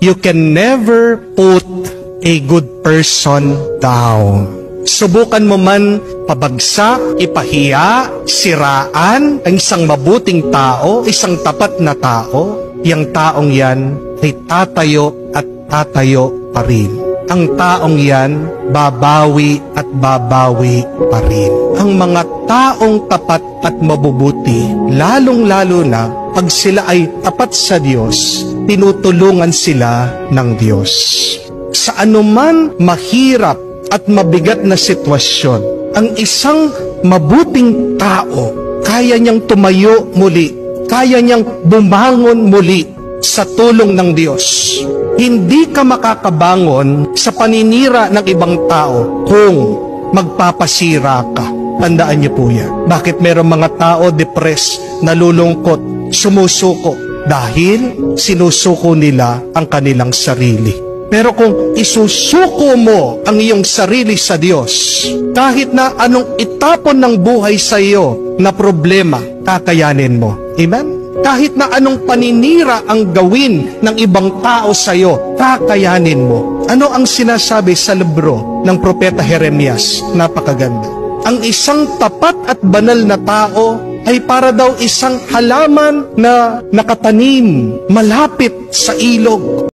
you can never put a good person down. Subukan mo man pabagsak, ipahiya, siraan ang isang mabuting tao, isang tapat na tao, yung taong yan ay tatayo at tatayo pa rin. Ang taong yan, babawi at babawi pa rin. Ang mga taong tapat at mabubuti, lalong-lalo na pag sila ay tapat sa Diyos, tinutulungan sila ng Diyos. Sa anuman mahirap at mabigat na sitwasyon, ang isang mabuting tao, kaya niyang tumayo muli, kaya niyang bumangon muli sa tulong ng Diyos. Hindi ka makakabangon sa paninira ng ibang tao kung magpapasira ka. Tandaan niyo po yan. Bakit mayroong mga tao depressed, nalulungkot, sumusuko? Dahil sinusuko nila ang kanilang sarili. Pero kung isusuko mo ang iyong sarili sa Diyos, kahit na anong itapon ng buhay sa iyo na problema, kakayanin mo. Amen? Kahit na anong paninira ang gawin ng ibang tao sa iyo, kakayanin mo. Ano ang sinasabi sa libro ng Propeta Jeremias? Napakaganda. Ang isang tapat at banal na tao ay para daw isang halaman na nakatanim malapit sa ilog.